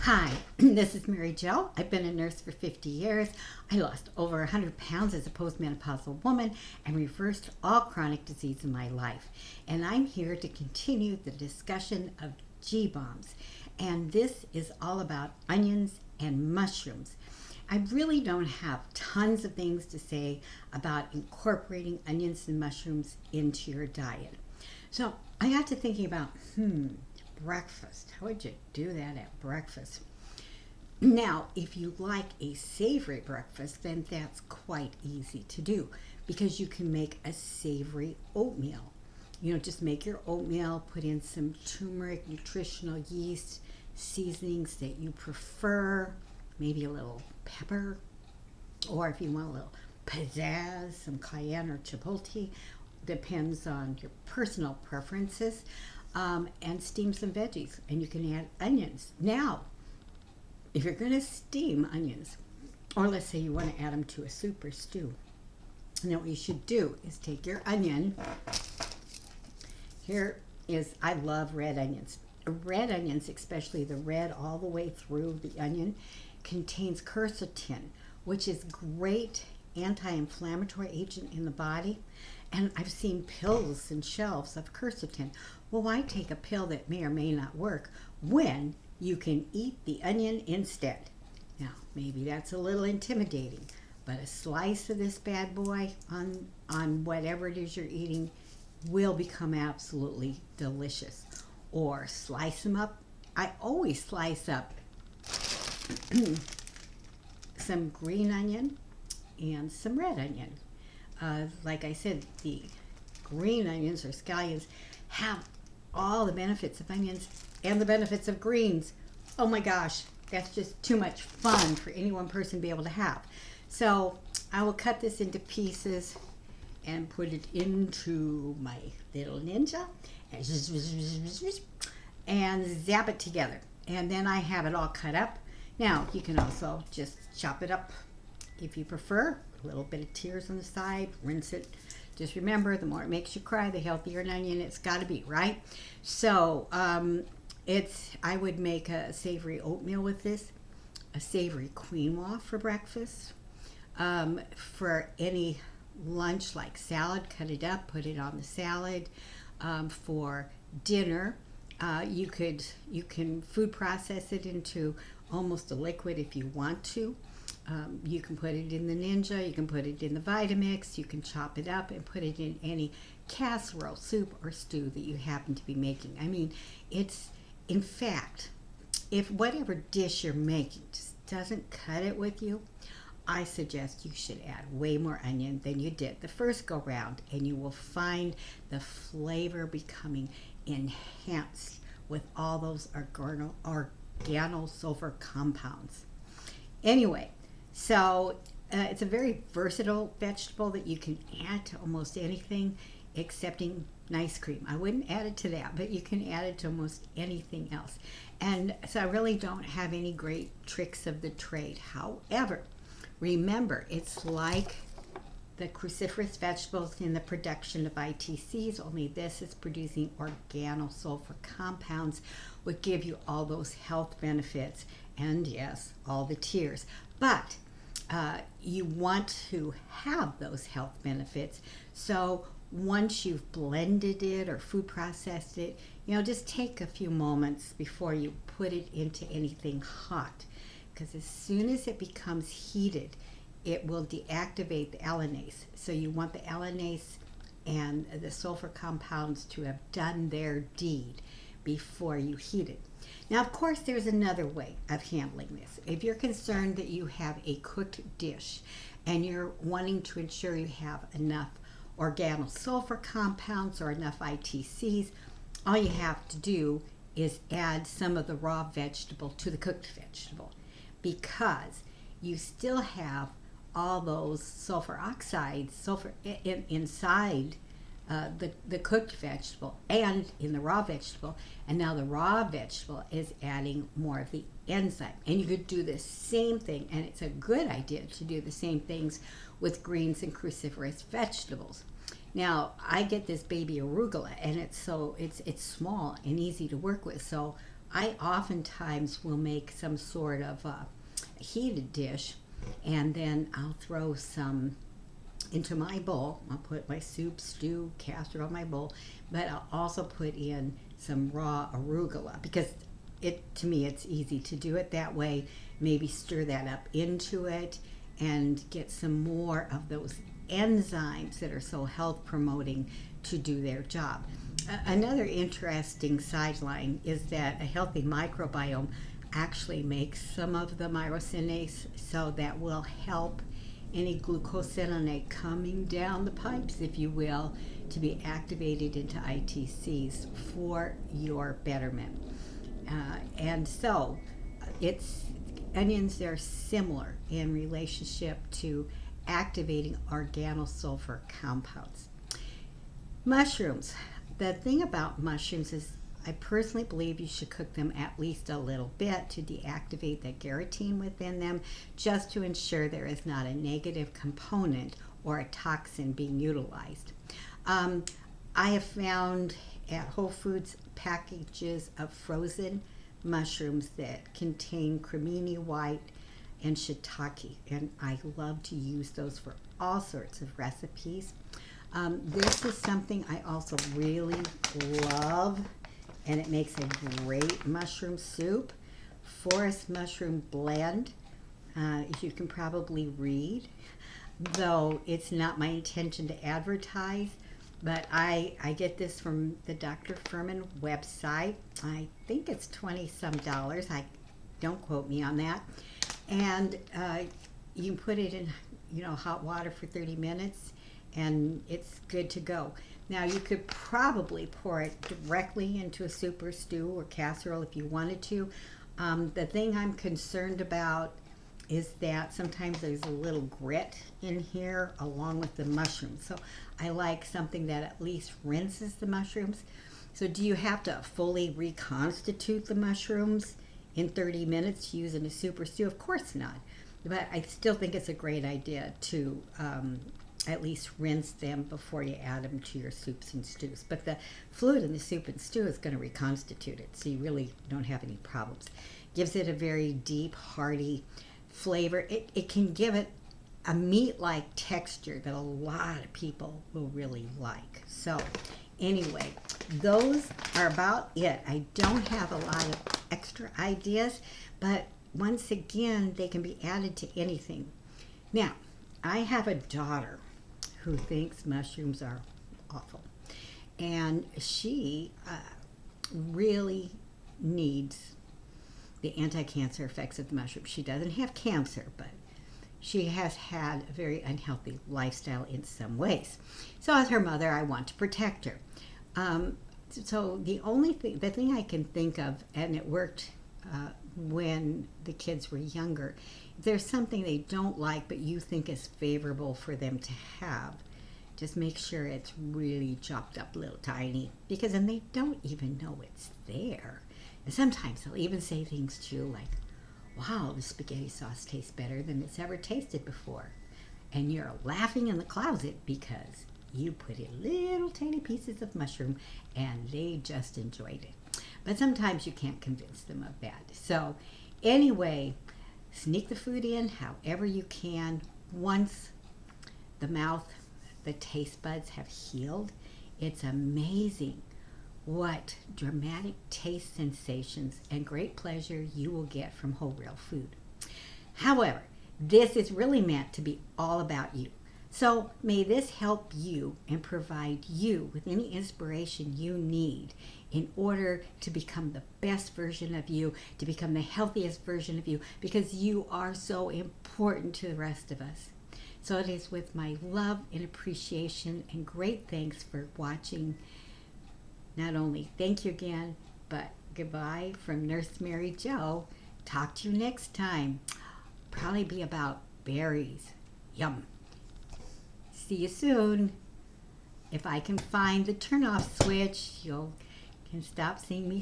Hi, this is Mary Jo. I've been a nurse for 50 years. I lost over 100 pounds as a postmenopausal woman and reversed all chronic disease in my life. And I'm here to continue the discussion of G-bombs. And this is all about onions and mushrooms. I really don't have tons of things to say about incorporating onions and mushrooms into your diet. So I got to thinking about, breakfast. How would you do that at breakfast? Now, if you like a savory breakfast, then that's quite easy to do because you can make a savory oatmeal. Just make your oatmeal, put in some turmeric, nutritional yeast, seasonings that you prefer, maybe a little pepper, or if you want a little pizzazz, some cayenne or chipotle, depends on your personal preferences. And steam some veggies, and you can add onions. Now, if you're going to steam onions, or let's say you want to add them to a soup or stew, then what you should do is take your onion. I love red onions. Red onions, especially the red all the way through the onion, contains quercetin, which is great anti-inflammatory agent in the body. And I've seen pills and shelves of quercetin. Well, why take a pill that may or may not work when you can eat the onion instead? Now, maybe that's a little intimidating, but a slice of this bad boy on whatever it is you're eating will become absolutely delicious. Or slice them up. I always slice up some green onion and some red onion. Like I said, the green onions or scallions have all the benefits of onions and the benefits of greens. Oh my gosh, that's just too much fun for any one person to be able to have. So I will cut this into pieces and put it into my little ninja and zap it together. And then I have it all cut up. Now you can also just chop it up if you prefer. A little bit of tears on the side, rinse it. Just remember, the more it makes you cry, the healthier an onion it's got to be, right? So I would make a savory oatmeal with this, a savory quinoa for breakfast. For any lunch like salad, cut it up, put it on the salad. For dinner, you can food process it into almost a liquid if you want to. You can put it in the Ninja, you can put it in the Vitamix, you can chop it up and put it in any casserole, soup, or stew that you happen to be making. I mean, in fact, if whatever dish you're making just doesn't cut it with you, I suggest you should add way more onion than you did the first go round, and you will find the flavor becoming enhanced with all those organosulfur compounds. Anyway, so it's a very versatile vegetable that you can add to almost anything excepting ice cream. I wouldn't add it to that, but you can add it to almost anything else. And so I really don't have any great tricks of the trade. However, remember, it's like the cruciferous vegetables in the production of ITCs, only this is producing organosulfur compounds, which give you all those health benefits and, yes, all the tears. But you want to have those health benefits. So once you've blended it or food processed it, just take a few moments before you put it into anything hot. Because as soon as it becomes heated, it will deactivate the allanase. So you want the allanase and the sulfur compounds to have done their deed before you heat it. Now, of course, there's another way of handling this. If you're concerned that you have a cooked dish and you're wanting to ensure you have enough organosulfur compounds or enough ITCs, all you have to do is add some of the raw vegetable to the cooked vegetable, because you still have all those sulfur oxides inside the cooked vegetable and in the raw vegetable, and now the raw vegetable is adding more of the enzyme. And you could do the same thing, and it's a good idea to do the same things with greens and cruciferous vegetables. Now, I get this baby arugula, and it's small and easy to work with, so I oftentimes will make some sort of heated dish, and then I'll throw some into my bowl. I'll put my soup, stew, casserole in my bowl, but I'll also put in some raw arugula because to me it's easy to do it that way. Maybe stir that up into it and get some more of those enzymes that are so health promoting to do their job. Another interesting sideline is that a healthy microbiome actually makes some of the myrosinase, so that will help any glucosinonate coming down the pipes, if you will, to be activated into ITCs for your betterment. And so onions are similar in relationship to activating organosulfur compounds. Mushrooms. The thing about mushrooms is I personally believe you should cook them at least a little bit to deactivate the gelatin within them, just to ensure there is not a negative component or a toxin being utilized. I have found at Whole Foods packages of frozen mushrooms that contain cremini white and shiitake, and I love to use those for all sorts of recipes. This is something I also really love, and it makes a great mushroom soup. Forest mushroom blend, you can probably read, though it's not my intention to advertise, but I get this from the Dr. Furman website. I think it's $20-some. Don't quote me on that. And you can put it in hot water for 30 minutes and it's good to go. Now you could probably pour it directly into a soup or stew or casserole if you wanted to. The thing I'm concerned about is that sometimes there's a little grit in here along with the mushrooms. So I like something that at least rinses the mushrooms. So do you have to fully reconstitute the mushrooms in 30 minutes to use in a soup or stew? Of course not. But I still think it's a great idea to at least rinse them before you add them to your soups and stews. But the fluid in the soup and stew is going to reconstitute it, so you really don't have any problems. Gives it a very deep, hearty flavor. It can give it a meat-like texture that a lot of people will really like. So anyway, those are about it. I don't have a lot of extra ideas, but once again, they can be added to anything. Now, I have a daughter who thinks mushrooms are awful, and she really needs the anti-cancer effects of the mushroom. She doesn't have cancer, but she has had a very unhealthy lifestyle in some ways. So as her mother, I want to protect her. So the thing I can think of, and it worked when the kids were younger, if there's something they don't like but you think is favorable for them to have, just make sure it's really chopped up little tiny, because then they don't even know it's there. And sometimes they'll even say things to you like, wow, the spaghetti sauce tastes better than it's ever tasted before. And you're laughing in the closet because you put in little tiny pieces of mushroom and they just enjoyed it. But sometimes you can't convince them of that. So anyway, sneak the food in however you can. Once the mouth, the taste buds have healed, it's amazing what dramatic taste sensations and great pleasure you will get from whole real food. However, this is really meant to be all about you. So may this help you and provide you with any inspiration you need in order to become the best version of you, to become the healthiest version of you, because you are so important to the rest of us. So it is with my love and appreciation and great thanks for watching. Not only thank you again, but goodbye from Nurse Mary Jo. Talk to you next time. Probably be about berries. Yum. See you soon. If I can find the turn off switch, you can stop seeing me